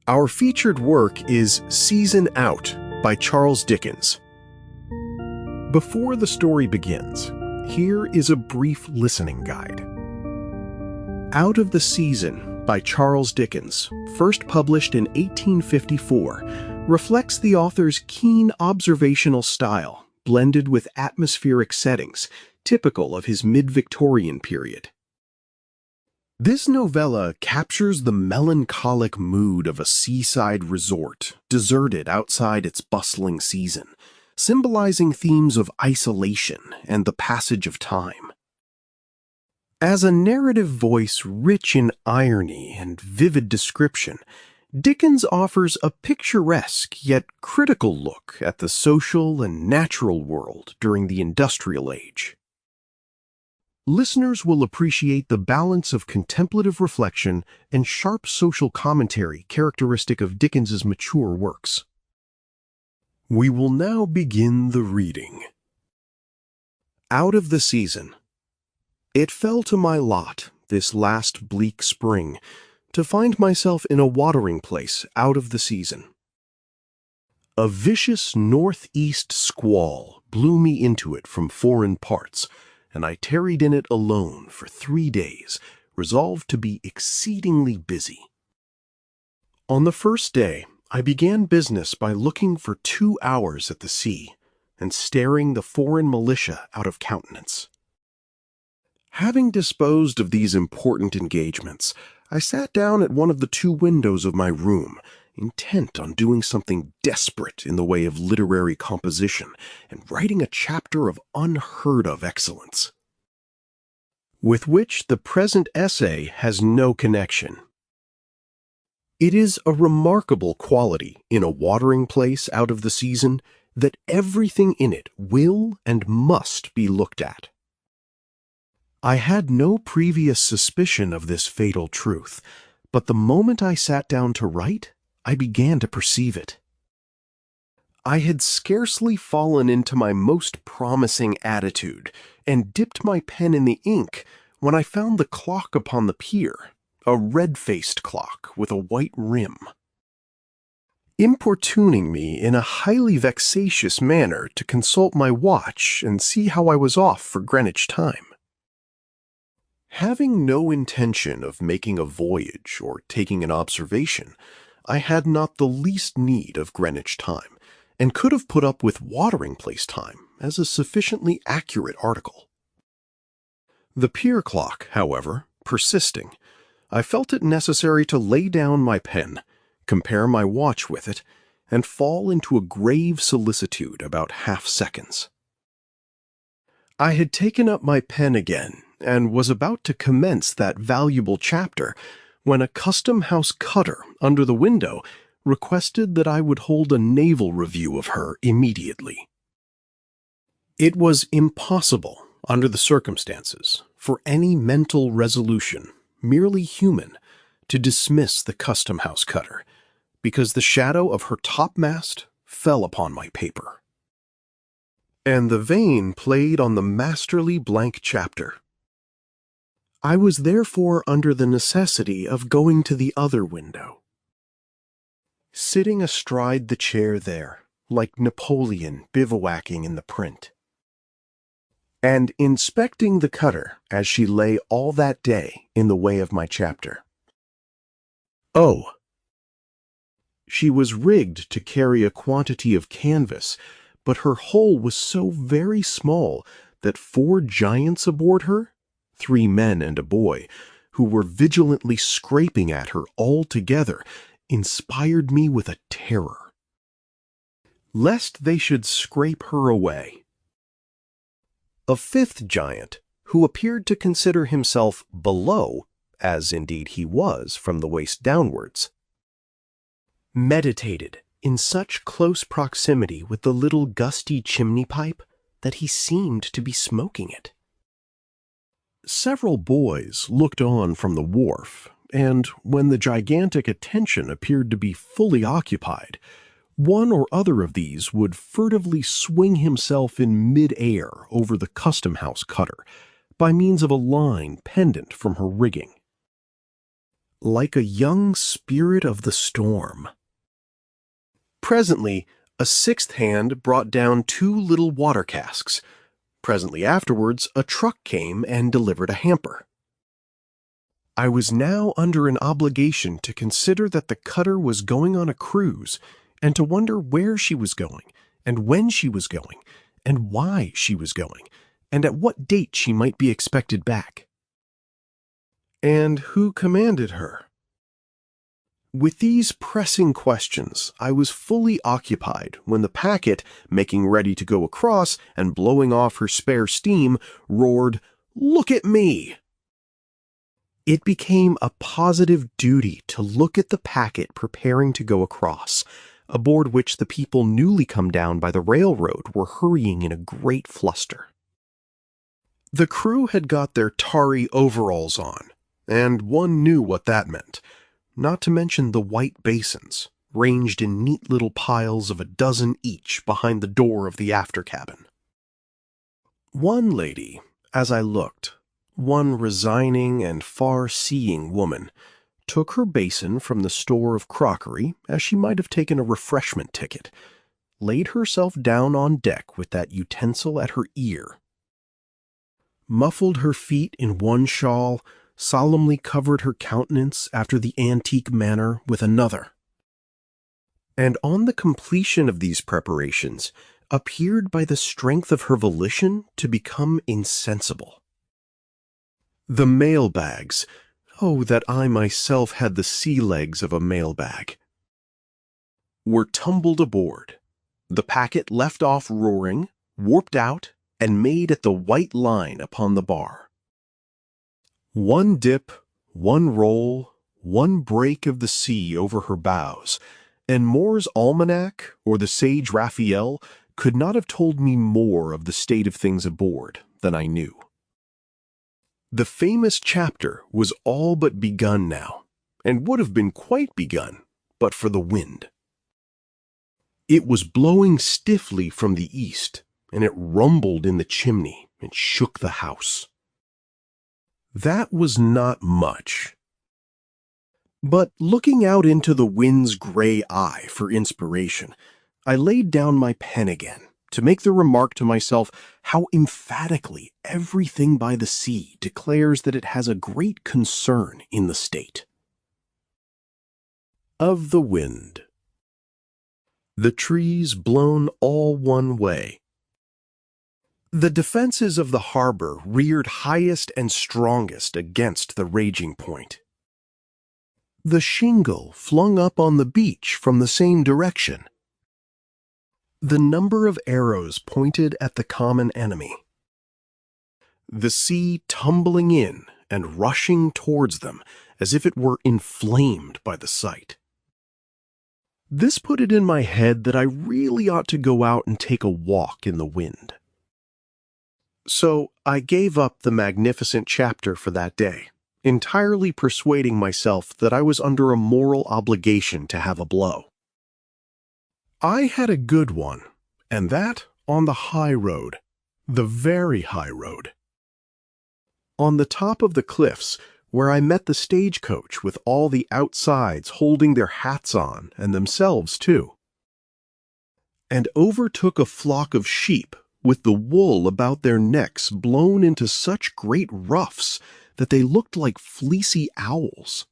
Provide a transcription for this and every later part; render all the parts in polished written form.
Our featured work is Season Out by Charles Dickens. Before the story begins, here is a brief listening guide. Out of the Season by Charles Dickens, first published in 1854, reflects the author's keen observational style, blended with atmospheric settings, typical of his mid-Victorian period. This novella captures the melancholic mood of a seaside resort, deserted outside its bustling season, symbolizing themes of isolation and the passage of time. As a narrative voice rich in irony and vivid description, Dickens offers a picturesque yet critical look at the social and natural world during the Industrial Age. Listeners will appreciate the balance of contemplative reflection and sharp social commentary characteristic of Dickens's mature works. We will now begin the reading. Out of the Season. It fell to my lot, this last bleak spring, to find myself in a watering place out of the season. A vicious northeast squall blew me into it from foreign parts, and I tarried in it alone for 3 days, resolved to be exceedingly busy. On the first day, I began business by looking for 2 hours at the sea, and staring the foreign militia out of countenance. Having disposed of these important engagements, I sat down at one of the 2 windows of my room, intent on doing something desperate in the way of literary composition and writing a chapter of unheard-of excellence, with which the present essay has no connection. It is a remarkable quality in a watering place out of the season that everything in it will and must be looked at. I had no previous suspicion of this fatal truth, but the moment I sat down to write, I began to perceive it. I had scarcely fallen into my most promising attitude and dipped my pen in the ink when I found the clock upon the pier, a red-faced clock with a white rim, importuning me in a highly vexatious manner to consult my watch and see how I was off for Greenwich time. Having no intention of making a voyage or taking an observation, I had not the least need of Greenwich time, and could have put up with watering place time as a sufficiently accurate article. The pier clock, however, persisting, I felt it necessary to lay down my pen, compare my watch with it, and fall into a grave solicitude about half-seconds. I had taken up my pen again, and was about to commence that valuable chapter, when a custom-house cutter under the window requested that I would hold a naval review of her immediately. It was impossible, under the circumstances, for any mental resolution, merely human, to dismiss the custom-house cutter, because the shadow of her topmast fell upon my paper, and the vein played on the masterly blank chapter. I was therefore under the necessity of going to the other window. Sitting astride the chair there, like Napoleon bivouacking in the print, and inspecting the cutter as she lay all that day in the way of my chapter. Oh! She was rigged to carry a quantity of canvas, but her hull was so very small that 4 giants aboard her, 3 men and a boy, who were vigilantly scraping at her all together, inspired me with a terror, lest they should scrape her away. A 5th giant, who appeared to consider himself below, as indeed he was from the waist downwards, meditated in such close proximity with the little gusty chimney pipe that he seemed to be smoking it. Several boys looked on from the wharf, and when the gigantic attention appeared to be fully occupied, one or other of these would furtively swing himself in mid-air over the custom-house cutter by means of a line pendant from her rigging. like a young spirit of the storm. Presently, a sixth hand brought down 2 little water casks. Presently afterwards, a truck came and delivered a hamper. I was now under an obligation to consider that the cutter was going on a cruise, and to wonder where she was going, and when she was going, and why she was going, and at what date she might be expected back. And who commanded her? With these pressing questions, I was fully occupied when the packet, making ready to go across and blowing off her spare steam, roared, "Look at me!" It became a positive duty to look at the packet preparing to go across, aboard which the people newly come down by the railroad were hurrying in a great fluster. The crew had got their tarry overalls on, and one knew what that meant, not to mention the white basins, ranged in neat little piles of a dozen each behind the door of the after cabin. One lady, as I looked, one resigning and far-seeing woman, took her basin from the store of crockery as she might have taken a refreshment ticket, laid herself down on deck with that utensil at her ear, muffled her feet in one shawl, solemnly covered her countenance after the antique manner with another, and on the completion of these preparations appeared by the strength of her volition to become insensible. The mail-bags, oh, that I myself had the sea legs of a mail-bag, were tumbled aboard, the packet left off roaring, warped out, and made at the white line upon the bar. One dip, one roll, one break of the sea over her bows, and Moore's Almanac or the sage Raphael could not have told me more of the state of things aboard than I knew. The famous chapter was all but begun now, and would have been quite begun, but for the wind. It was blowing stiffly from the east, and it rumbled in the chimney and shook the house. That was not much. But looking out into the wind's gray eye for inspiration, I laid down my pen again to make the remark to myself how emphatically everything by the sea declares that it has a great concern in the state. Of the wind. The trees blown all one way. The defenses of the harbor reared highest and strongest against the raging point. The shingle flung up on the beach from the same direction. The number of arrows pointed at the common enemy. The sea tumbling in and rushing towards them as if it were inflamed by the sight. This put it in my head that I really ought to go out and take a walk in the wind. So I gave up the magnificent chapter for that day, entirely persuading myself that I was under a moral obligation to have a blow. I had a good one, and that on the high road, the very high road. On the top of the cliffs, where I met the stagecoach with all the outsides holding their hats on, and themselves too, and overtook a flock of sheep with the wool about their necks blown into such great ruffs that they looked like fleecy owls.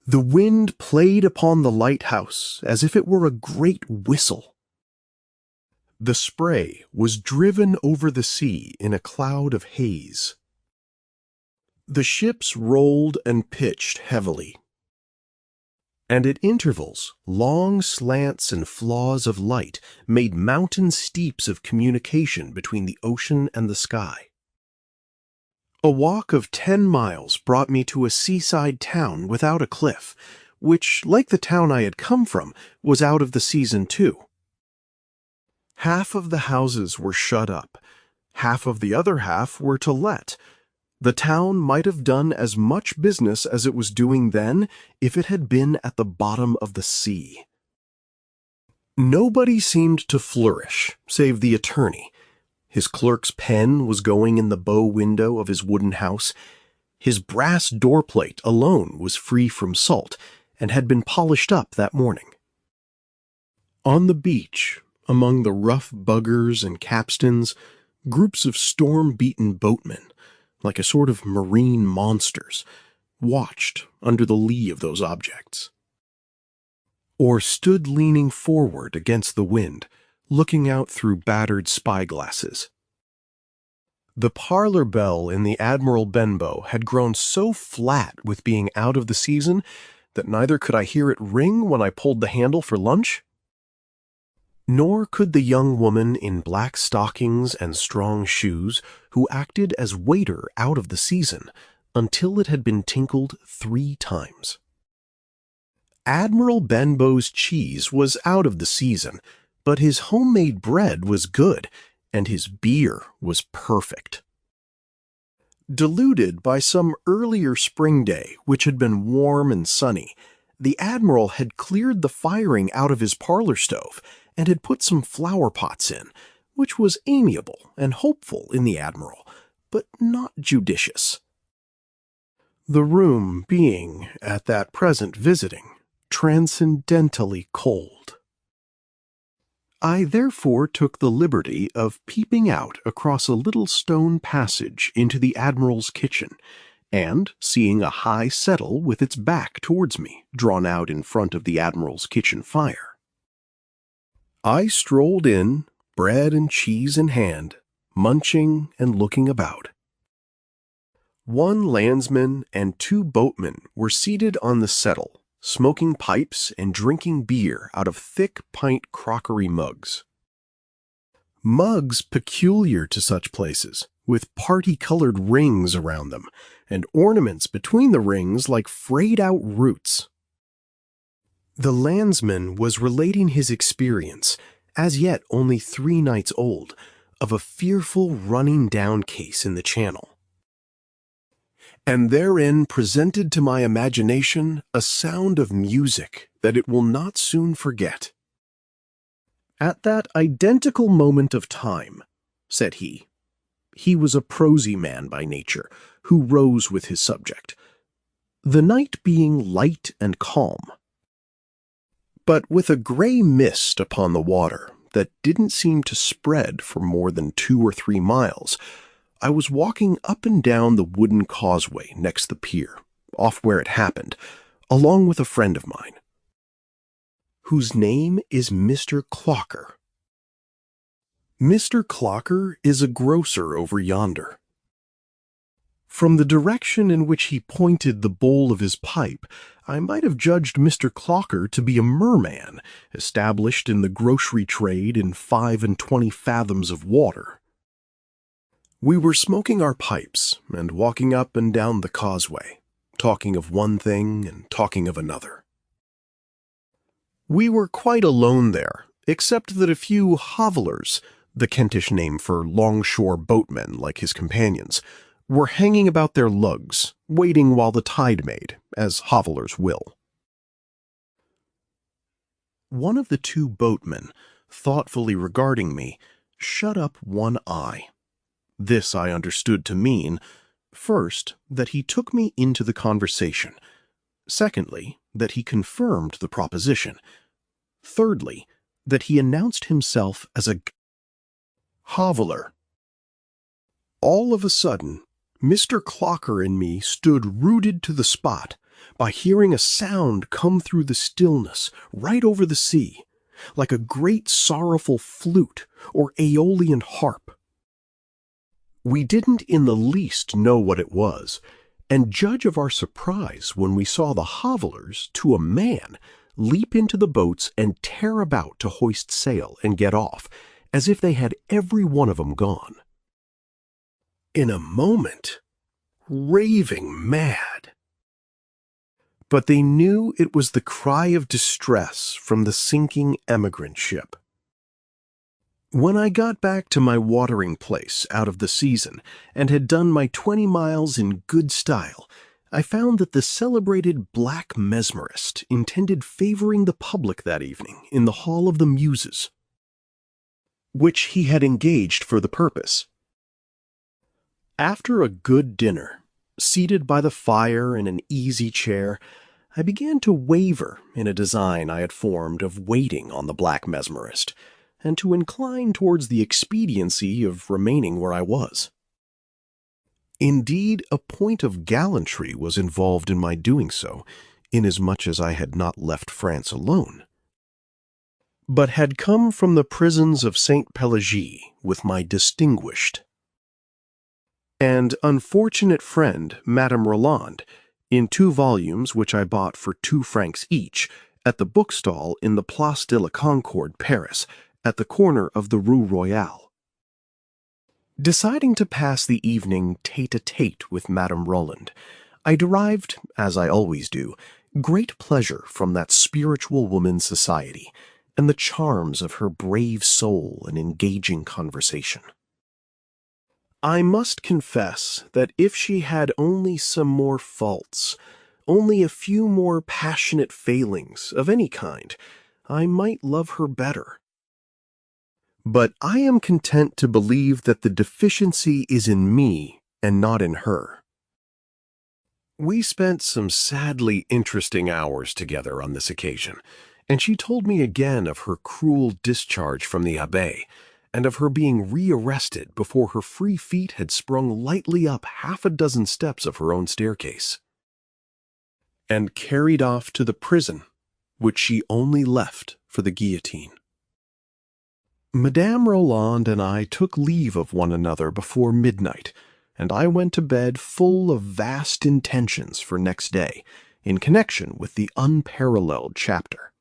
The wind played upon the lighthouse as if it were a great whistle. The spray was driven over the sea in a cloud of haze. The ships rolled and pitched heavily, and at intervals long slants and flaws of light made mountain steeps of communication between the ocean and the sky. A walk of 10 miles brought me to a seaside town without a cliff, which, like the town I had come from, was out of the season too. Half of the houses were shut up, half of the other half were to let. The town might have done as much business as it was doing then if it had been at the bottom of the sea. Nobody seemed to flourish, save the attorney. His clerk's pen was going in the bow window of his wooden house. His brass doorplate alone was free from salt and had been polished up that morning. On the beach, among the rough buggers and capstans, groups of storm-beaten boatmen, like a sort of marine monsters, watched under the lee of those objects, or stood leaning forward against the wind, looking out through battered spyglasses. The parlor bell in the Admiral Benbow had grown so flat with being out of the season that neither could I hear it ring when I pulled the handle for lunch, nor could the young woman in black stockings and strong shoes who acted as waiter out of the season until it had been tinkled 3 times. Admiral Benbow's cheese was out of the season, but his homemade bread was good, and his beer was perfect. Deluded by some earlier spring day which had been warm and sunny, the Admiral had cleared the firing out of his parlor stove and had put some flower pots in, which was amiable and hopeful in the Admiral, but not judicious. The room being, at that present visiting, transcendentally cold. I therefore took the liberty of peeping out across a little stone passage into the Admiral's kitchen, and seeing a high settle with its back towards me drawn out in front of the Admiral's kitchen fire, I strolled in, bread and cheese in hand, munching and looking about. 1 landsman and 2 boatmen were seated on the settle, smoking pipes and drinking beer out of thick pint crockery mugs. Mugs peculiar to such places, with party-colored rings around them, and ornaments between the rings like frayed-out roots. The landsman was relating his experience, as yet only 3 nights old, of a fearful running-down case in the Channel, and therein presented to my imagination a sound of music that it will not soon forget. At that identical moment of time, said he was a prosy man by nature, who rose with his subject, the night being light and calm, but with a gray mist upon the water that didn't seem to spread for more than 2 or 3 miles, I was walking up and down the wooden causeway next the pier, off where it happened, along with a friend of mine, whose name is Mr. Clocker. Mr. Clocker is a grocer over yonder. From the direction in which he pointed the bowl of his pipe, I might have judged Mr. Clocker to be a merman, established in the grocery trade in 25 fathoms of water. We were smoking our pipes and walking up and down the causeway, talking of one thing and talking of another. We were quite alone there, except that a few hovellers, the Kentish name for longshore boatmen like his companions, were hanging about their lugs, waiting while the tide made, as hovellers will. One of the 2 boatmen, thoughtfully regarding me, shut up one eye. This I understood to mean, first, that he took me into the conversation, secondly, that he confirmed the proposition, thirdly, that he announced himself as a hoveller. All of a sudden, Mr. Clocker and me stood rooted to the spot by hearing a sound come through the stillness right over the sea, like a great sorrowful flute or aeolian harp. We didn't in the least know what it was, and judge of our surprise when we saw the hovellers, to a man, leap into the boats and tear about to hoist sail and get off, as if they had every one of 'em gone. In a moment, raving mad. But they knew it was the cry of distress from the sinking emigrant ship. When I got back to my watering place out of the season and had done my 20 miles in good style, I found that the celebrated black mesmerist intended favoring the public that evening in the Hall of the Muses, which he had engaged for the purpose. After a good dinner, Seated by the fire in an easy chair, I began to waver in a design I had formed of waiting on the black mesmerist, and to incline towards the expediency of remaining where I was. Indeed, a point of gallantry was involved in my doing so, inasmuch as I had not left France alone, but had come from the prisons of Saint Pelagie with my distinguished and unfortunate friend, Madame Roland, in 2 volumes which I bought for 2 francs each at the bookstall in the Place de la Concorde, Paris, at the corner of the Rue Royale. Deciding to pass the evening tête-à-tête with Madame Roland, I derived, as I always do, great pleasure from that spiritual woman's society and the charms of her brave soul and engaging conversation. I must confess that if she had only some more faults, only a few more passionate failings of any kind, I might love her better. But I am content to believe that the deficiency is in me and not in her. We spent some sadly interesting hours together on this occasion, and she told me again of her cruel discharge from the abbé, and of her being rearrested before her free feet had sprung lightly up 6 steps of her own staircase, and carried off to the prison, which she only left for the guillotine. Madame Roland and I took leave of one another before midnight, and I went to bed full of vast intentions for next day, in connection with the unparalleled chapter.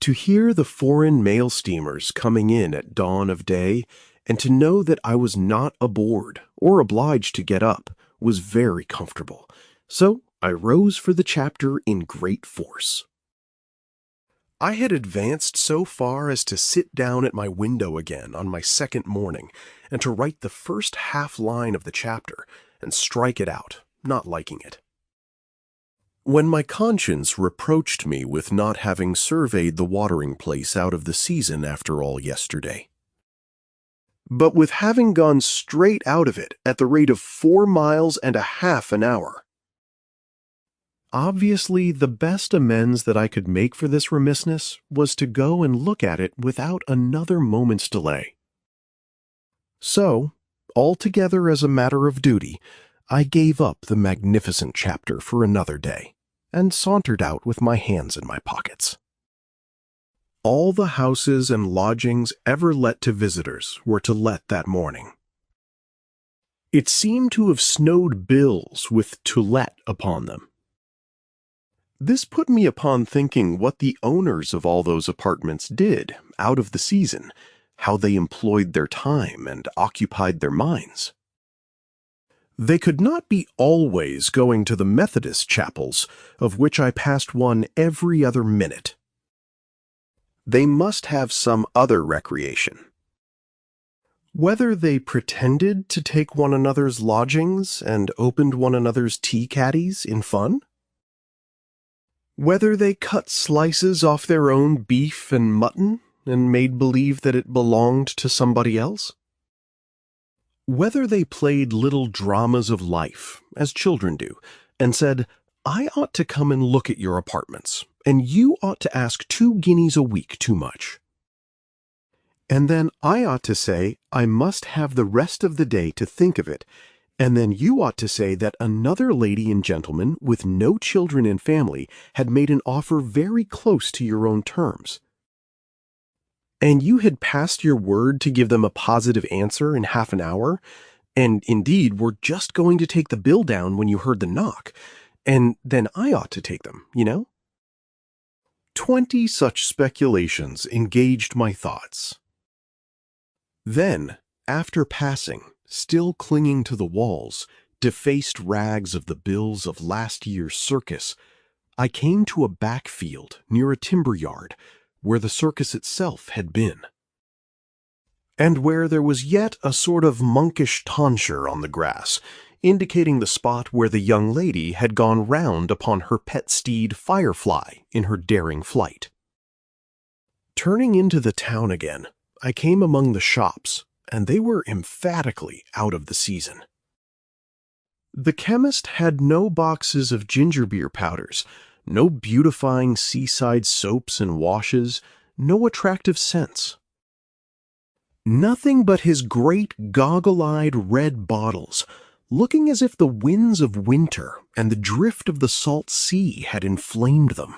To hear the foreign mail steamers coming in at dawn of day, and to know that I was not aboard or obliged to get up, was very comfortable, so I rose for the chapter in great force. I had advanced so far as to sit down at my window again on my second morning, and to write the first half line of the chapter, and strike it out, not liking it, when my conscience reproached me with not having surveyed the watering place out of the season after all yesterday, but with having gone straight out of it at the rate of 4 miles and a half an hour. Obviously, the best amends that I could make for this remissness was to go and look at it without another moment's delay. So, altogether as a matter of duty, I gave up the magnificent chapter for another day, and sauntered out with my hands in my pockets. All the houses and lodgings ever let to visitors were to let that morning. It seemed to have snowed bills with "to let" upon them. This put me upon thinking what the owners of all those apartments did out of the season, how they employed their time and occupied their minds. They could not be always going to the Methodist chapels, of which I passed one every other minute. They must have some other recreation. Whether they pretended to take one another's lodgings and opened one another's tea caddies in fun? Whether they cut slices off their own beef and mutton and made believe that it belonged to somebody else? Whether they played little dramas of life, as children do, and said, "I ought to come and look at your apartments, and you ought to ask 2 guineas a week too much. And then I ought to say I must have the rest of the day to think of it, and then you ought to say that another lady and gentleman with no children and family had made an offer very close to your own terms, and you had passed your word to give them a positive answer in half an hour, and indeed were just going to take the bill down when you heard the knock, and then I ought to take them, you know?" 20 such speculations engaged my thoughts. Then, after passing, still clinging to the walls, defaced rags of the bills of last year's circus, I came to a back field near a timber yard, where the circus itself had been, and where there was yet a sort of monkish tonsure on the grass, indicating the spot where the young lady had gone round upon her pet steed Firefly in her daring flight. Turning into the town again, I came among the shops, and they were emphatically out of the season. The chemist had no boxes of ginger beer powders, no beautifying seaside soaps and washes, no attractive scents. Nothing but his great goggle-eyed red bottles, looking as if the winds of winter and the drift of the salt sea had inflamed them.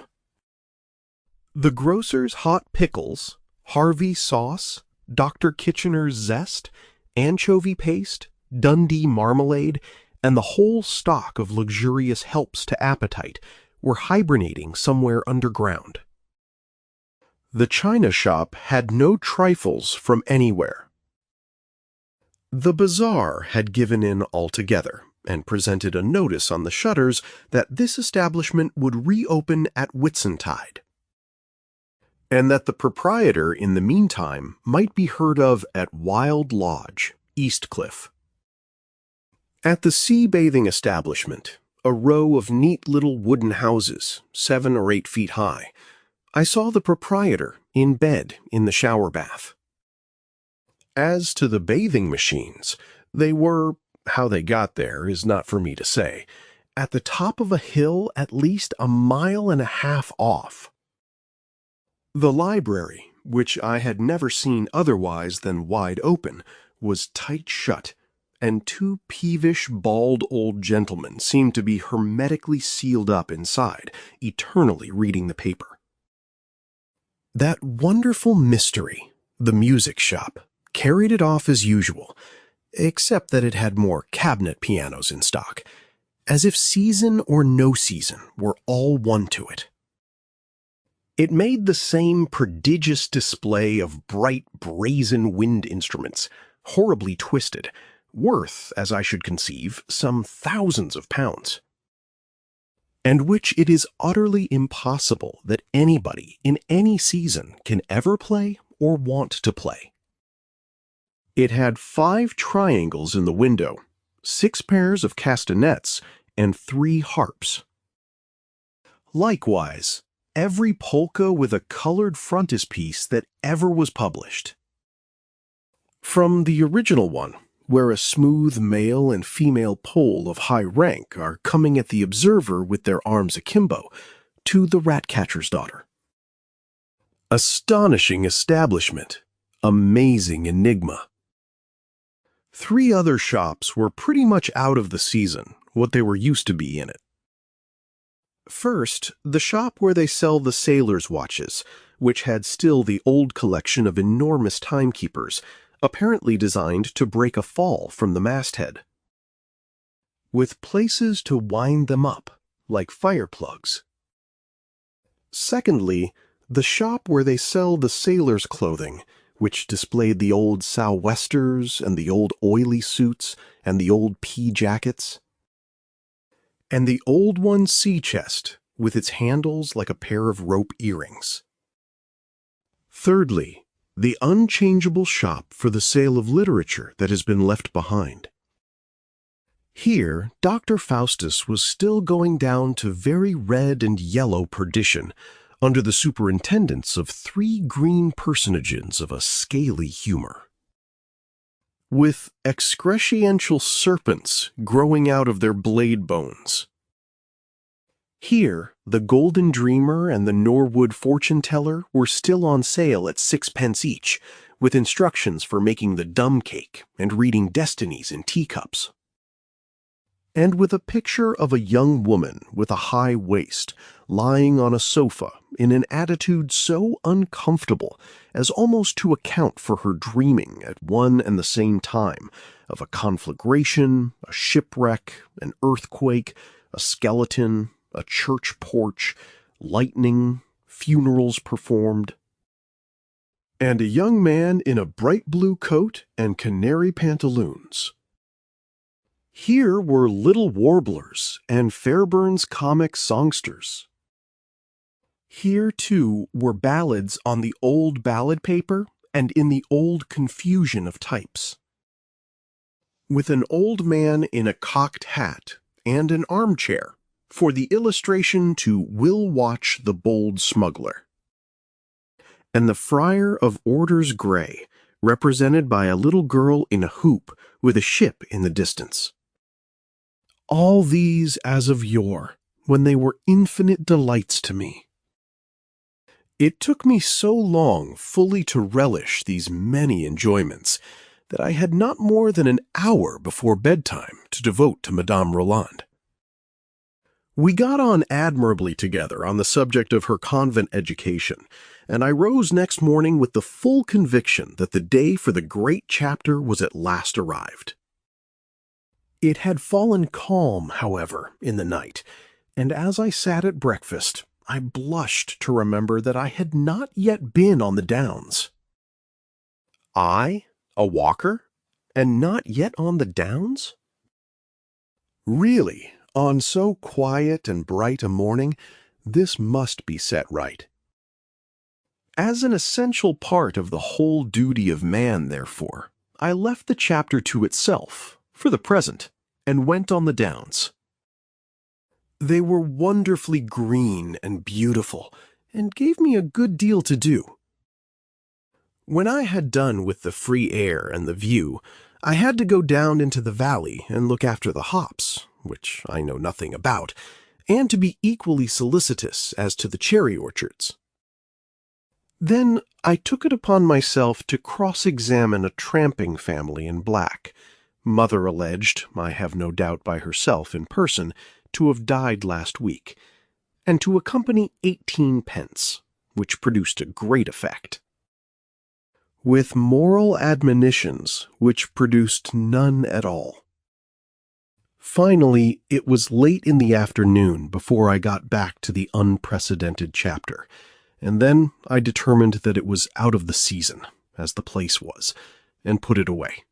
The grocer's hot pickles, Harvey sauce, Dr. Kitchener's zest, anchovy paste, Dundee marmalade, and the whole stock of luxurious helps to appetite were hibernating somewhere underground. The china shop had no trifles from anywhere. The bazaar had given in altogether and presented a notice on the shutters that this establishment would reopen at Whitsuntide, and that the proprietor in the meantime might be heard of at Wild Lodge, Eastcliff. At the sea-bathing establishment, a row of neat little wooden houses, 7 or 8 feet high, I saw the proprietor in bed in the shower bath. As to the bathing machines, they were, how they got there is not for me to say, at the top of a hill at least 1.5 miles off. The library, which I had never seen otherwise than wide open, was tight shut, and 2 peevish, bald old gentlemen seemed to be hermetically sealed up inside, eternally reading the paper. That wonderful mystery, the music shop, carried it off as usual, except that it had more cabinet pianos in stock, as if season or no season were all one to it. It made the same prodigious display of bright, brazen wind instruments, horribly twisted, worth, as I should conceive, some thousands of pounds, and which it is utterly impossible that anybody in any season can ever play or want to play. It had 5 triangles in the window, 6 pairs of castanets, and 3 harps. Likewise, every polka with a colored frontispiece that ever was published. From the original one, where a smooth male and female Pole of high rank are coming at the observer with their arms akimbo, to the Ratcatcher's Daughter. Astonishing establishment, amazing enigma. 3 other shops were pretty much out of the season, what they were used to be in it. First, the shop where they sell the sailors' watches, which had still the old collection of enormous timekeepers, apparently designed to break a fall from the masthead, with places to wind them up, like fire plugs. Secondly, the shop where they sell the sailors' clothing, which displayed the old sou'westers and the old oily suits and the old pea jackets, and the old one sea chest with its handles like a pair of rope earrings. Thirdly, the unchangeable shop for the sale of literature that has been left behind. Here, Dr. Faustus was still going down to very red and yellow perdition under the superintendence of 3 green personages of a scaly humor, with excrescential serpents growing out of their blade bones. Here, the Golden Dreamer and the Norwood Fortune Teller were still on sale at 6 pence each, with instructions for making the dumb cake and reading destinies in teacups. And with a picture of a young woman with a high waist, lying on a sofa in an attitude so uncomfortable as almost to account for her dreaming at one and the same time of a conflagration, a shipwreck, an earthquake, a skeleton, a church porch, lightning, funerals performed, and a young man in a bright blue coat and canary pantaloons. Here were little warblers and Fairbairn's comic songsters. Here, too, were ballads on the old ballad paper and in the old confusion of types, with an old man in a cocked hat and an armchair for the illustration to Will Watch the Bold Smuggler, and the Friar of Orders Grey, represented by a little girl in a hoop with a ship in the distance. All these as of yore, when they were infinite delights to me. It took me so long fully to relish these many enjoyments that I had not more than an hour before bedtime to devote to Madame Roland. We got on admirably together on the subject of her convent education, and I rose next morning with the full conviction that the day for the great chapter was at last arrived. It had fallen calm, however, in the night, and as I sat at breakfast, I blushed to remember that I had not yet been on the Downs. I, a walker, and not yet on the Downs? Really, on so quiet and bright a morning, this must be set right. As an essential part of the whole duty of man, therefore, I left the chapter to itself, for the present, and went on the Downs. They were wonderfully green and beautiful, and gave me a good deal to do. When I had done with the free air and the view, I had to go down into the valley and look after the hops, which I know nothing about, and to be equally solicitous as to the cherry orchards. Then I took it upon myself to cross-examine a tramping family in black. Mother alleged, I have no doubt by herself in person, to have died last week, and to accompany 18 pence, which produced a great effect. With moral admonitions which produced none at all. Finally, it was late in the afternoon before I got back to the unprecedented chapter, and then I determined that it was out of the season, as the place was, and put it away.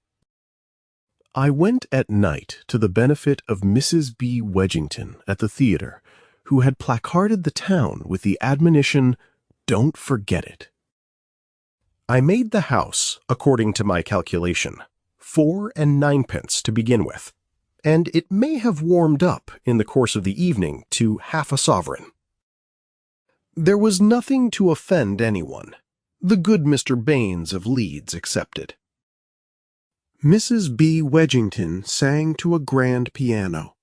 I went at night to the benefit of Mrs. B. Wedgington at the theater, who had placarded the town with the admonition, "Don't forget it." I made the house, according to my calculation, 4 and 9 pence to begin with, and it may have warmed up in the course of the evening to half a sovereign. There was nothing to offend anyone, the good Mr. Baines of Leeds excepted. Mrs. B. Wedgington sang to a grand piano.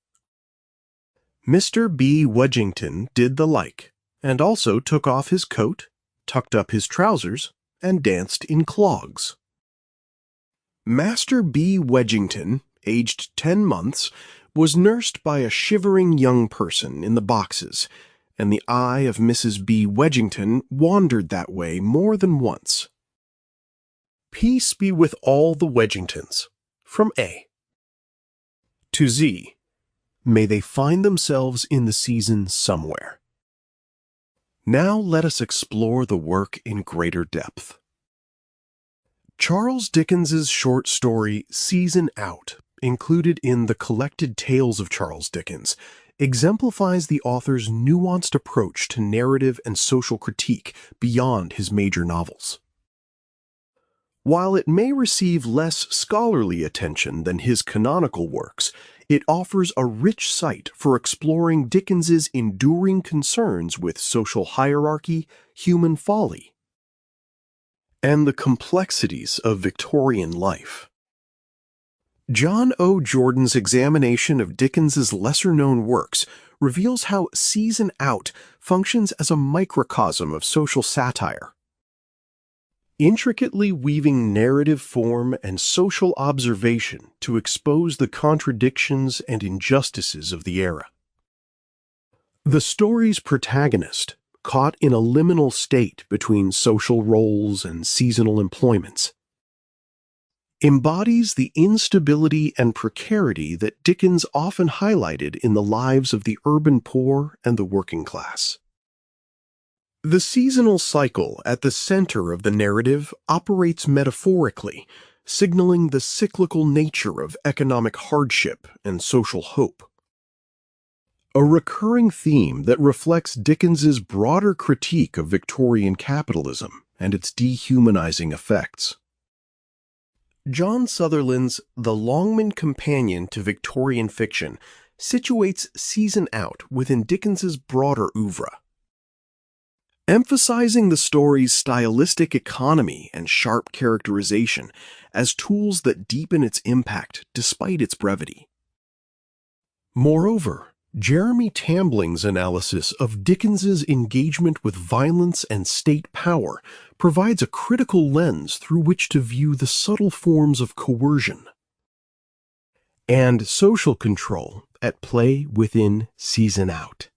Mr. B. Wedgington did the like, and also took off his coat, tucked up his trousers, and danced in clogs. Master B. Wedgington, aged 10 months, was nursed by a shivering young person in the boxes, and the eye of Mrs. B. Wedgington wandered that way more than once. Peace be with all the Wedgingtons, from A. to Z. May they find themselves in the season somewhere. Now let us explore the work in greater depth. Charles Dickens's short story Season Out, included in the Collected Tales of Charles Dickens, exemplifies the author's nuanced approach to narrative and social critique beyond his major novels. While it may receive less scholarly attention than his canonical works, it offers a rich site for exploring Dickens's enduring concerns with social hierarchy, human folly, and the complexities of Victorian life. John O. Jordan's examination of Dickens's lesser-known works reveals how Season Out functions as a microcosm of social satire, intricately weaving narrative form and social observation to expose the contradictions and injustices of the era. The story's protagonist, caught in a liminal state between social roles and seasonal employments, embodies the instability and precarity that Dickens often highlighted in the lives of the urban poor and the working class. The seasonal cycle at the center of the narrative operates metaphorically, signaling the cyclical nature of economic hardship and social hope. A recurring theme that reflects Dickens's broader critique of Victorian capitalism and its dehumanizing effects. John Sutherland's The Longman Companion to Victorian Fiction situates Season Out within Dickens's broader oeuvre, emphasizing the story's stylistic economy and sharp characterization as tools that deepen its impact despite its brevity. Moreover, Jeremy Tambling's analysis of Dickens's engagement with violence and state power provides a critical lens through which to view the subtle forms of coercion and social control at play within Season Out.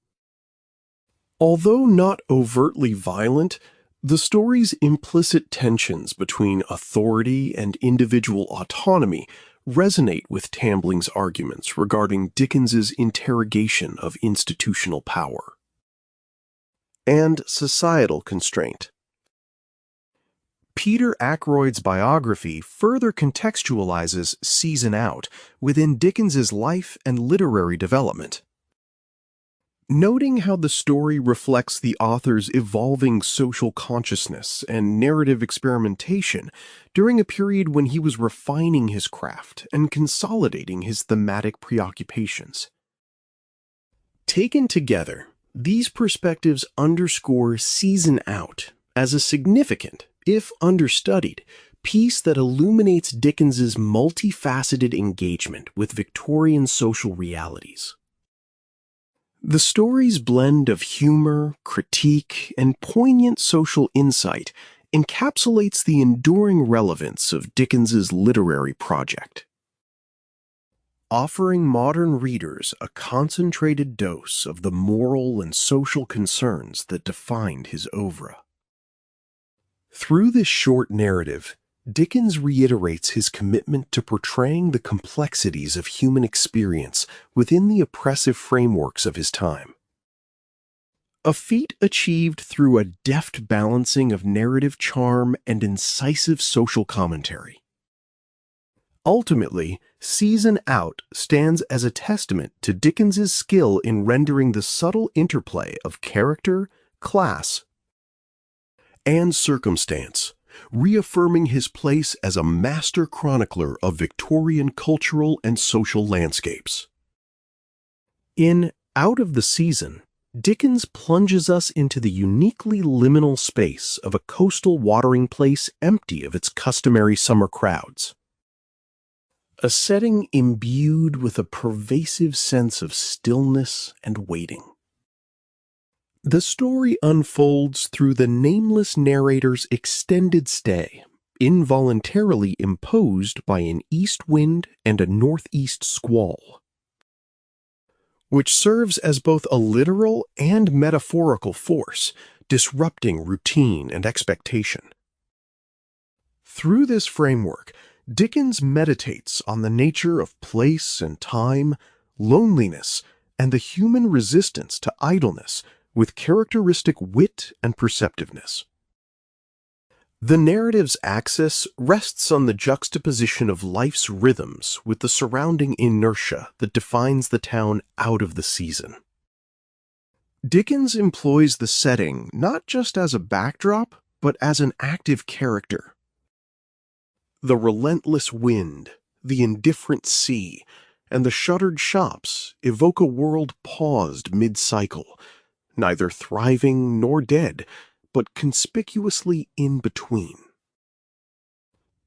Although not overtly violent, the story's implicit tensions between authority and individual autonomy resonate with Tambling's arguments regarding Dickens's interrogation of institutional power and societal constraint. Peter Ackroyd's biography further contextualizes Season Out within Dickens's life and literary development. Noting how the story reflects the author's evolving social consciousness and narrative experimentation during a period when he was refining his craft and consolidating his thematic preoccupations. Taken together, these perspectives underscore Season Out as a significant, if understudied, piece that illuminates Dickens's multifaceted engagement with Victorian social realities. The story's blend of humor, critique, and poignant social insight encapsulates the enduring relevance of Dickens's literary project, offering modern readers a concentrated dose of the moral and social concerns that defined his oeuvre. Through this short narrative, Dickens reiterates his commitment to portraying the complexities of human experience within the oppressive frameworks of his time. A feat achieved through a deft balancing of narrative charm and incisive social commentary. Ultimately, Season Out stands as a testament to Dickens's skill in rendering the subtle interplay of character, class, and circumstance, reaffirming his place as a master chronicler of Victorian cultural and social landscapes. In Out of the Season, Dickens plunges us into the uniquely liminal space of a coastal watering place empty of its customary summer crowds. A setting imbued with a pervasive sense of stillness and waiting. The story unfolds through the nameless narrator's extended stay, involuntarily imposed by an east wind and a northeast squall, which serves as both a literal and metaphorical force, disrupting routine and expectation. Through this framework, Dickens meditates on the nature of place and time, loneliness, and the human resistance to idleness with characteristic wit and perceptiveness. The narrative's axis rests on the juxtaposition of life's rhythms with the surrounding inertia that defines the town out of the season. Dickens employs the setting not just as a backdrop, but as an active character. The relentless wind, the indifferent sea, and the shuttered shops evoke a world paused mid-cycle, neither thriving nor dead, but conspicuously in between.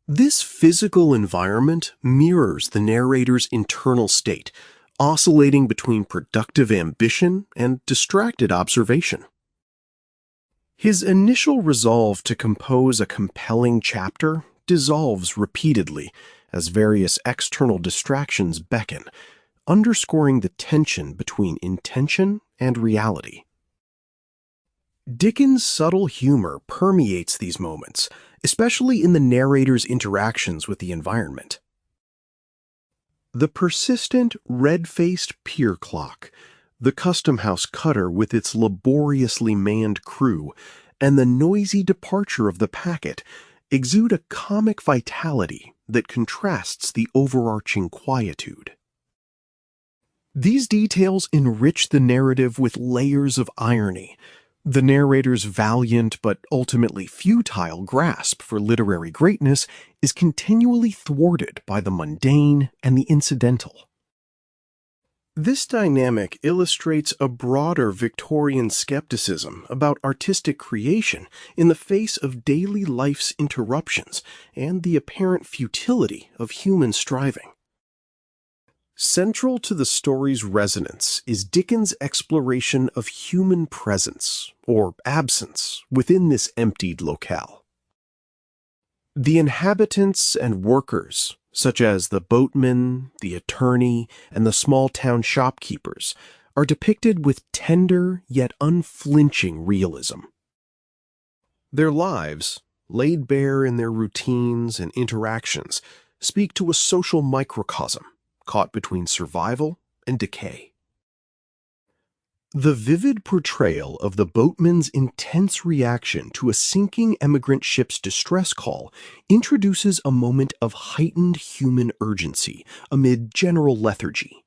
This physical environment mirrors the narrator's internal state, oscillating between productive ambition and distracted observation. His initial resolve to compose a compelling chapter dissolves repeatedly as various external distractions beckon, underscoring the tension between intention and reality. Dickens' subtle humor permeates these moments, especially in the narrator's interactions with the environment. The persistent, red-faced pier clock, the custom house cutter with its laboriously manned crew, and the noisy departure of the packet exude a comic vitality that contrasts the overarching quietude. These details enrich the narrative with layers of irony. The narrator's valiant but ultimately futile grasp for literary greatness is continually thwarted by the mundane and the incidental. This dynamic illustrates a broader Victorian skepticism about artistic creation in the face of daily life's interruptions and the apparent futility of human striving. Central to the story's resonance is Dickens' exploration of human presence, or absence, within this emptied locale. The inhabitants and workers, such as the boatman, the attorney, and the small-town shopkeepers, are depicted with tender yet unflinching realism. Their lives, laid bare in their routines and interactions, speak to a social microcosm caught between survival and decay. The vivid portrayal of the boatman's intense reaction to a sinking emigrant ship's distress call introduces a moment of heightened human urgency amid general lethargy,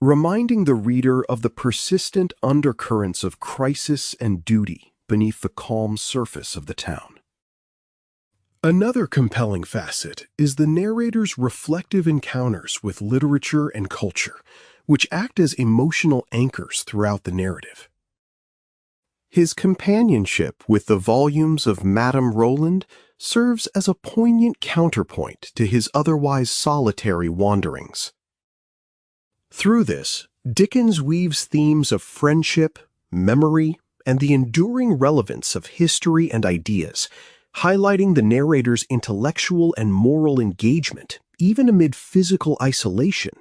reminding the reader of the persistent undercurrents of crisis and duty beneath the calm surface of the town. Another compelling facet is the narrator's reflective encounters with literature and culture, which act as emotional anchors throughout the narrative. His companionship with the volumes of Madame Roland serves as a poignant counterpoint to his otherwise solitary wanderings. Through this, Dickens weaves themes of friendship, memory, and the enduring relevance of history and ideas, highlighting the narrator's intellectual and moral engagement, even amid physical isolation.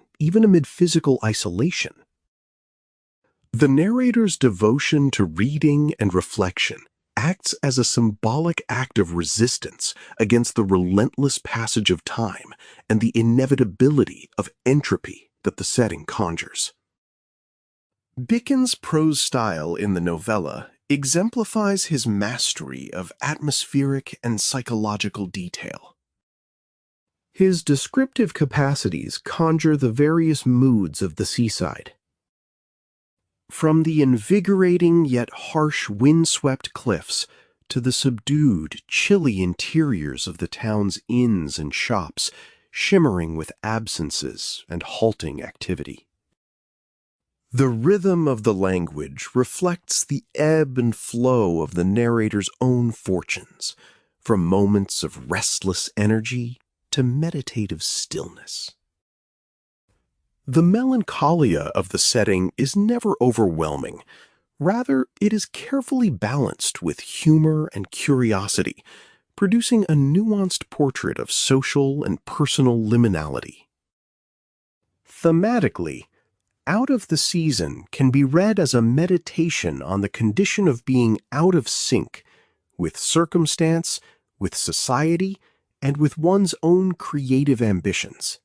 The narrator's devotion to reading and reflection acts as a symbolic act of resistance against the relentless passage of time and the inevitability of entropy that the setting conjures. Dickens' prose style in the novella exemplifies his mastery of atmospheric and psychological detail. His descriptive capacities conjure the various moods of the seaside. From the invigorating yet harsh windswept cliffs to the subdued, chilly interiors of the town's inns and shops, shimmering with absences and halting activity. The rhythm of the language reflects the ebb and flow of the narrator's own fortunes, from moments of restless energy to meditative stillness. The melancholia of the setting is never overwhelming. Rather, it is carefully balanced with humor and curiosity, producing a nuanced portrait of social and personal liminality. Thematically, Out of the Season can be read as a meditation on the condition of being out of sync with circumstance, with society, and with one's own creative ambitions.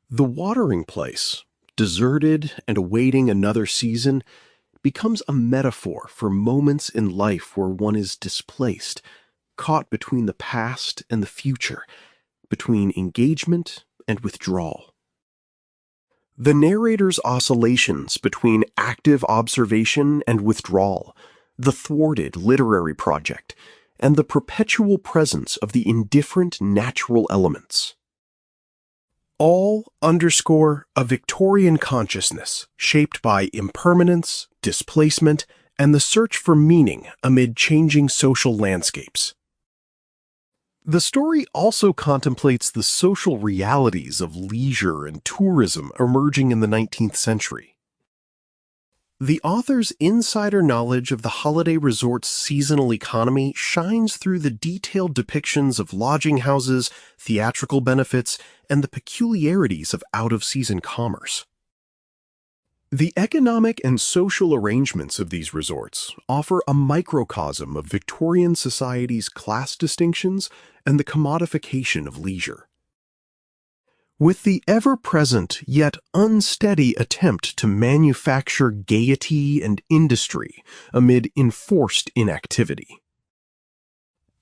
The watering place, deserted and awaiting another season, becomes a metaphor for moments in life where one is displaced, caught between the past and the future, between engagement and withdrawal. The narrator's oscillations between active observation and withdrawal, the thwarted literary project, and the perpetual presence of the indifferent natural elements, all underscore a Victorian consciousness shaped by impermanence, displacement, and the search for meaning amid changing social landscapes. The story also contemplates the social realities of leisure and tourism emerging in the 19th century. The author's insider knowledge of the holiday resort's seasonal economy shines through the detailed depictions of lodging houses, theatrical benefits, and the peculiarities of out-of-season commerce. The economic and social arrangements of these resorts offer a microcosm of Victorian society's class distinctions and the commodification of leisure. With the ever-present yet unsteady attempt to manufacture gaiety and industry amid enforced inactivity.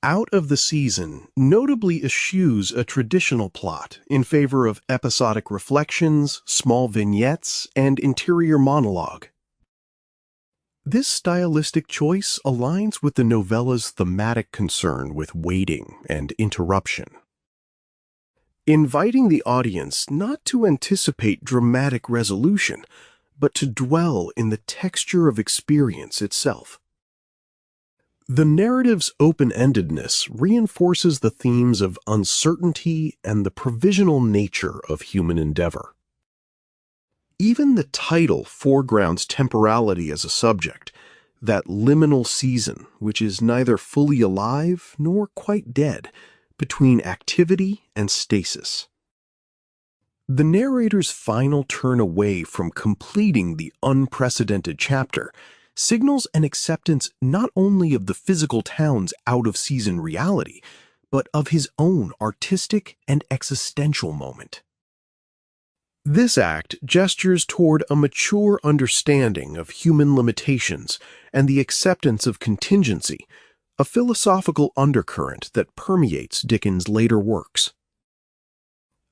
Out of the Season notably eschews a traditional plot in favor of episodic reflections, small vignettes, and interior monologue. This stylistic choice aligns with the novella's thematic concern with waiting and interruption, inviting the audience not to anticipate dramatic resolution, but to dwell in the texture of experience itself. The narrative's open-endedness reinforces the themes of uncertainty and the provisional nature of human endeavor. Even the title foregrounds temporality as a subject, that liminal season which is neither fully alive nor quite dead, between activity and stasis. The narrator's final turn away from completing the unprecedented chapter signals an acceptance not only of the physical town's out-of-season reality, but of his own artistic and existential moment. This act gestures toward a mature understanding of human limitations and the acceptance of contingency, a philosophical undercurrent that permeates Dickens' later works.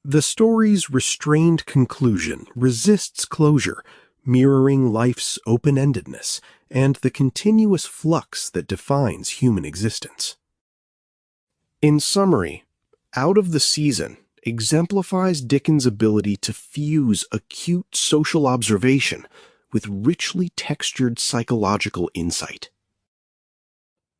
The story's restrained conclusion resists closure, mirroring life's open-endedness and the continuous flux that defines human existence. In summary, Out of the Season exemplifies Dickens' ability to fuse acute social observation with richly textured psychological insight.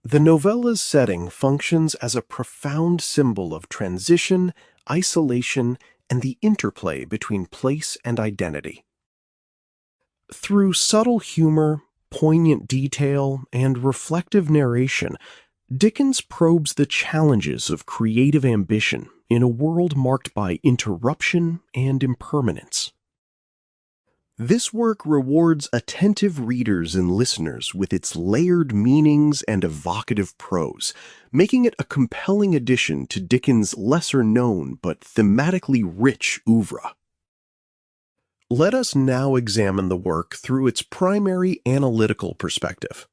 The novella's setting functions as a profound symbol of transition, isolation, and the interplay between place and identity. Through subtle humor, poignant detail, and reflective narration, Dickens probes the challenges of creative ambition in a world marked by interruption and impermanence. This work rewards attentive readers and listeners with its layered meanings and evocative prose, making it a compelling addition to Dickens' lesser-known but thematically rich oeuvre. Let us now examine the work through its primary analytical perspective.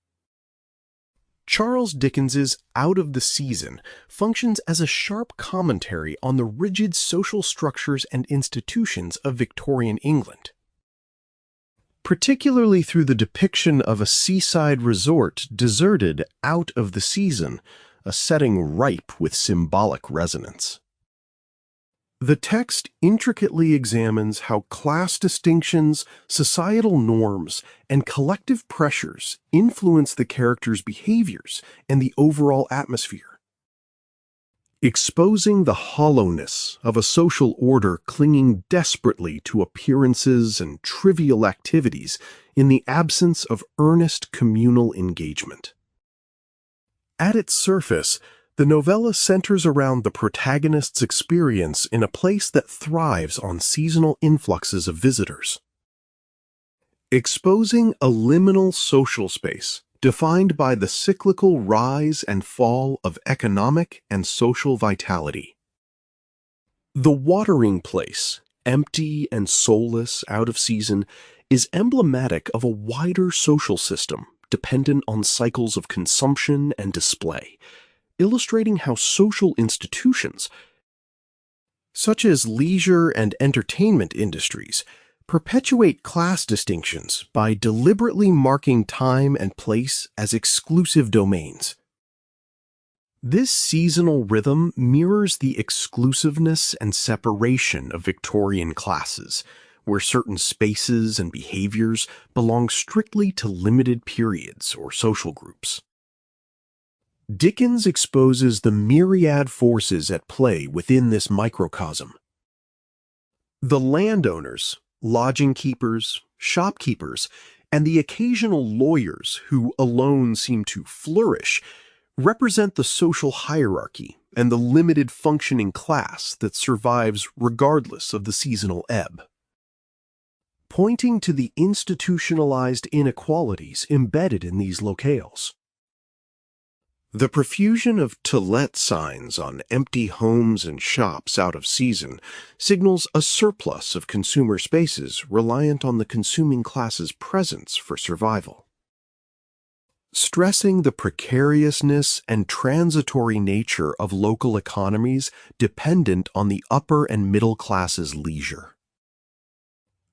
Charles Dickens's Out of the Season functions as a sharp commentary on the rigid social structures and institutions of Victorian England. Particularly through the depiction of a seaside resort deserted out of the season, a setting ripe with symbolic resonance. The text intricately examines how class distinctions, societal norms, and collective pressures influence the characters' behaviors and the overall atmosphere. Exposing the hollowness of a social order clinging desperately to appearances and trivial activities in the absence of earnest communal engagement. At its surface, the novella centers around the protagonist's experience in a place that thrives on seasonal influxes of visitors. Exposing a liminal social space defined by the cyclical rise and fall of economic and social vitality. The watering place, empty and soulless out of season, is emblematic of a wider social system dependent on cycles of consumption and display, illustrating how social institutions, such as leisure and entertainment industries, perpetuate class distinctions by deliberately marking time and place as exclusive domains. This seasonal rhythm mirrors the exclusiveness and separation of Victorian classes, where certain spaces and behaviors belong strictly to limited periods or social groups. Dickens exposes the myriad forces at play within this microcosm. The landowners, lodging keepers, shopkeepers, and the occasional lawyers who alone seem to flourish represent the social hierarchy and the limited functioning class that survives regardless of the seasonal ebb. Pointing to the institutionalized inequalities embedded in these locales. The profusion of "To Let" signs on empty homes and shops out of season signals a surplus of consumer spaces reliant on the consuming class's presence for survival. Stressing the precariousness and transitory nature of local economies dependent on the upper and middle classes' leisure.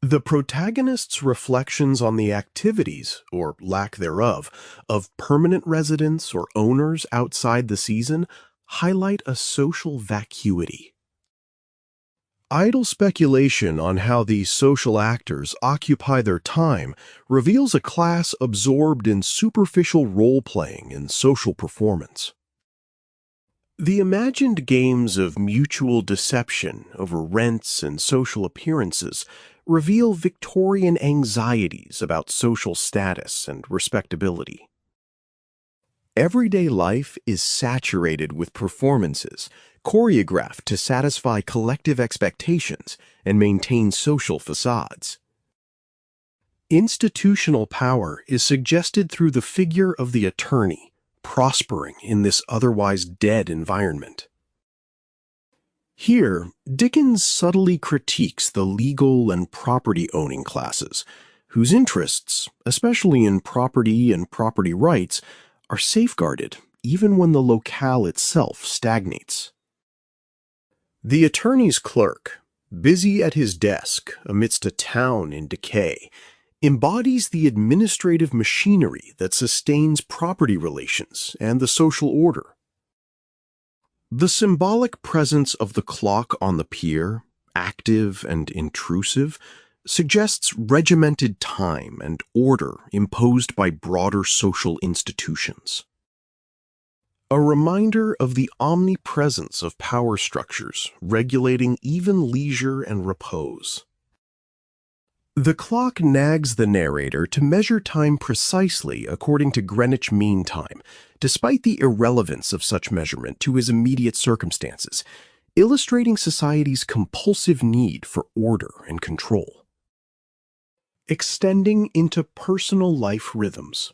The protagonist's reflections on the activities, or lack thereof, of permanent residents or owners outside the season highlight a social vacuity. Idle speculation on how these social actors occupy their time reveals a class absorbed in superficial role-playing and social performance. The imagined games of mutual deception over rents and social appearances reveal Victorian anxieties about social status and respectability. Everyday life is saturated with performances, choreographed to satisfy collective expectations and maintain social facades. Institutional power is suggested through the figure of the attorney, prospering in this otherwise dead environment. Here, Dickens subtly critiques the legal and property-owning classes, whose interests, especially in property and property rights, are safeguarded even when the locale itself stagnates. The attorney's clerk, busy at his desk amidst a town in decay, embodies the administrative machinery that sustains property relations and the social order. The symbolic presence of the clock on the pier, active and intrusive, suggests regimented time and order imposed by broader social institutions. A reminder of the omnipresence of power structures regulating even leisure and repose. The clock nags the narrator to measure time precisely according to Greenwich Mean Time, despite the irrelevance of such measurement to his immediate circumstances, illustrating society's compulsive need for order and control. Extending into personal life rhythms.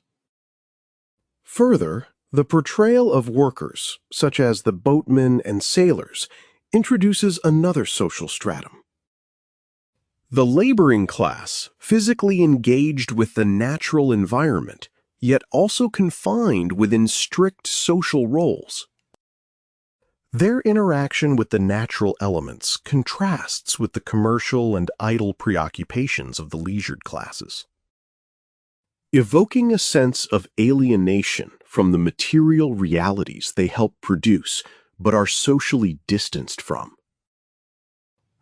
Further, the portrayal of workers, such as the boatmen and sailors, introduces another social stratum. The laboring class, physically engaged with the natural environment, yet also confined within strict social roles. Their interaction with the natural elements contrasts with the commercial and idle preoccupations of the leisured classes. Evoking a sense of alienation from the material realities they help produce but are socially distanced from.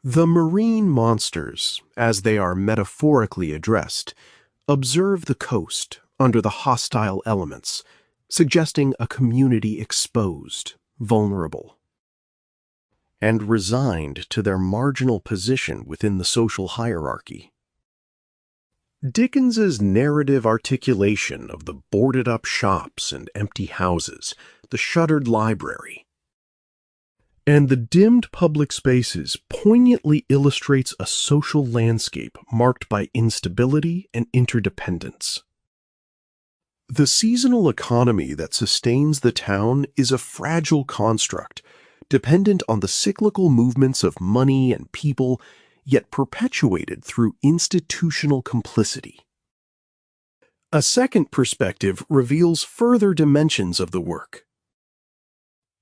The marine monsters, as they are metaphorically addressed, observe the coast under the hostile elements, suggesting a community exposed, vulnerable, and resigned to their marginal position within the social hierarchy. Dickens's narrative articulation of the boarded-up shops and empty houses, the shuttered library, and the dimmed public spaces poignantly illustrates a social landscape marked by instability and interdependence. The seasonal economy that sustains the town is a fragile construct, dependent on the cyclical movements of money and people, yet perpetuated through institutional complicity. A second perspective reveals further dimensions of the work.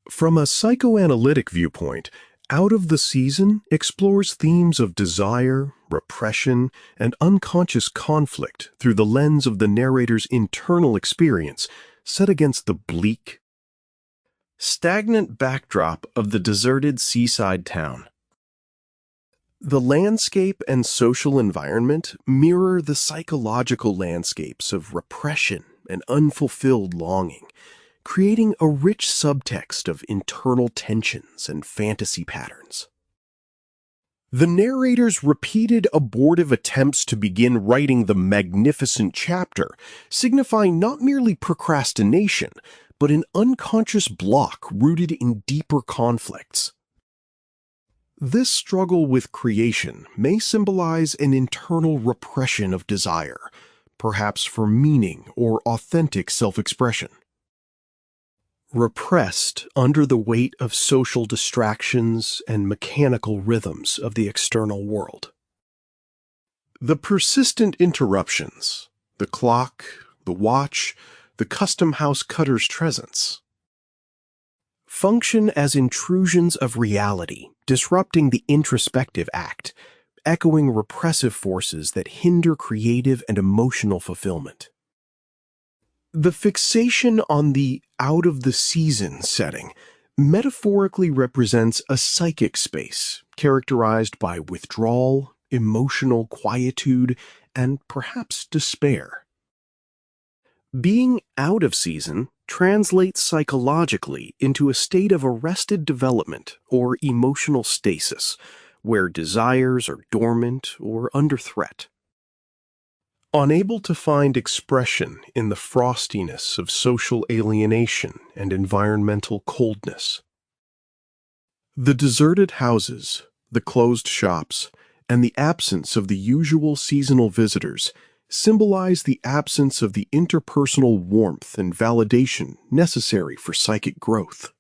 From a psychoanalytic viewpoint, Out of the Season explores themes of desire, repression, and unconscious conflict through the lens of the narrator's internal experience, set against the bleak, stagnant backdrop of the deserted seaside town. The landscape and social environment mirror the psychological landscapes of repression and unfulfilled longing, creating a rich subtext of internal tensions and fantasy patterns. The narrator's repeated abortive attempts to begin writing the magnificent chapter signify not merely procrastination, but an unconscious block rooted in deeper conflicts. This struggle with creation may symbolize an internal repression of desire, perhaps for meaning or authentic self-expression. Repressed under the weight of social distractions and mechanical rhythms of the external world. The persistent interruptions, the clock, the watch, the custom house cutter's presence, function as intrusions of reality, disrupting the introspective act, echoing repressive forces that hinder creative and emotional fulfillment. The fixation on the out-of-the-season setting metaphorically represents a psychic space characterized by withdrawal, emotional quietude, and perhaps despair. Being out of season translates psychologically into a state of arrested development or emotional stasis, where desires are dormant or under threat. Unable to find expression in the frostiness of social alienation and environmental coldness. The deserted houses, the closed shops, and the absence of the usual seasonal visitors symbolize the absence of the interpersonal warmth and validation necessary for psychic growth.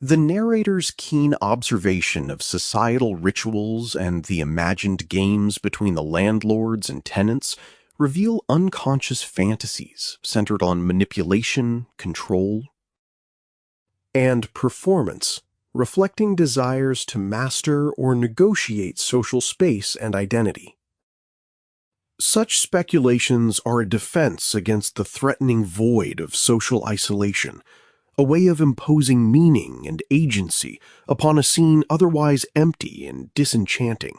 The narrator's keen observation of societal rituals and the imagined games between the landlords and tenants reveal unconscious fantasies centered on manipulation, control, and performance, reflecting desires to master or negotiate social space and identity. Such speculations are a defense against the threatening void of social isolation, a way of imposing meaning and agency upon a scene otherwise empty and disenchanting.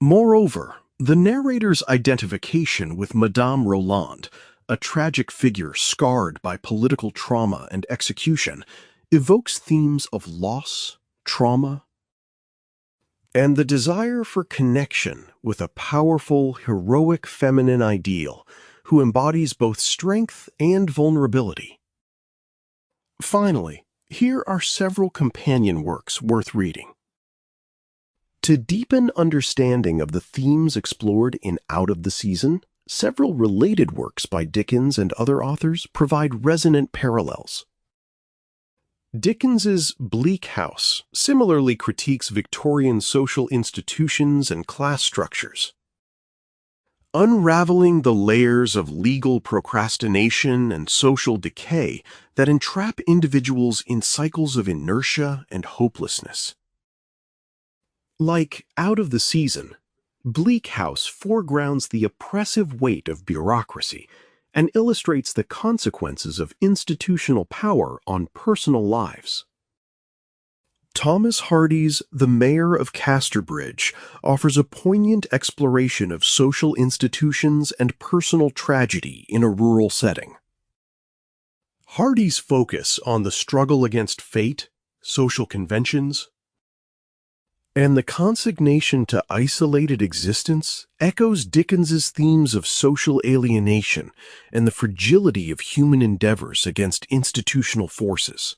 Moreover, the narrator's identification with Madame Roland, a tragic figure scarred by political trauma and execution, evokes themes of loss, trauma, and the desire for connection with a powerful, heroic feminine ideal who embodies both strength and vulnerability. Finally, here are several companion works worth reading. To deepen understanding of the themes explored in Out of the Season, several related works by Dickens and other authors provide resonant parallels. Dickens's Bleak House similarly critiques Victorian social institutions and class structures, unraveling the layers of legal procrastination and social decay that entrap individuals in cycles of inertia and hopelessness. Like Out of the Season, Bleak House foregrounds the oppressive weight of bureaucracy and illustrates the consequences of institutional power on personal lives. Thomas Hardy's The Mayor of Casterbridge offers a poignant exploration of social institutions and personal tragedy in a rural setting. Hardy's focus on the struggle against fate, social conventions, and the consignation to isolated existence echoes Dickens's themes of social alienation and the fragility of human endeavors against institutional forces.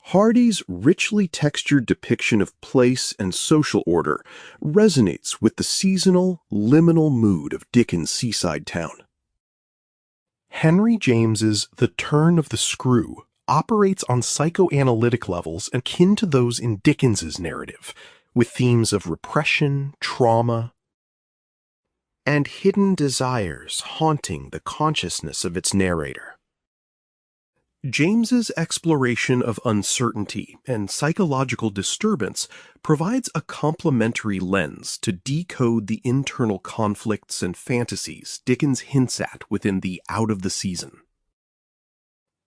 Hardy's richly textured depiction of place and social order resonates with the seasonal, liminal mood of Dickens' seaside town. Henry James's The Turn of the Screw operates on psychoanalytic levels akin to those in Dickens's narrative, with themes of repression, trauma, and hidden desires haunting the consciousness of its narrator. James's exploration of uncertainty and psychological disturbance provides a complementary lens to decode the internal conflicts and fantasies Dickens hints at within the Out of the Season.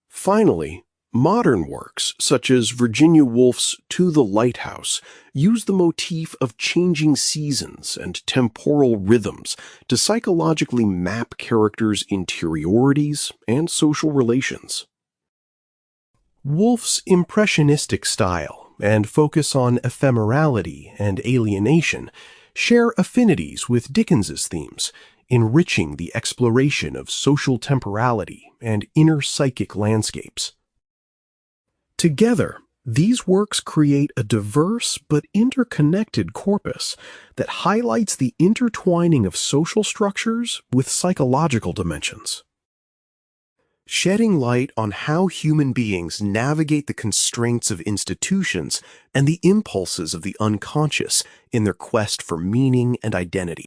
Finally, modern works such as Virginia Woolf's To the Lighthouse use the motif of changing seasons and temporal rhythms to psychologically map characters' interiorities and social relations. Woolf's impressionistic style and focus on ephemerality and alienation share affinities with Dickens's themes, enriching the exploration of social temporality and inner psychic landscapes. Together, these works create a diverse but interconnected corpus that highlights the intertwining of social structures with psychological dimensions, shedding light on how human beings navigate the constraints of institutions and the impulses of the unconscious in their quest for meaning and identity.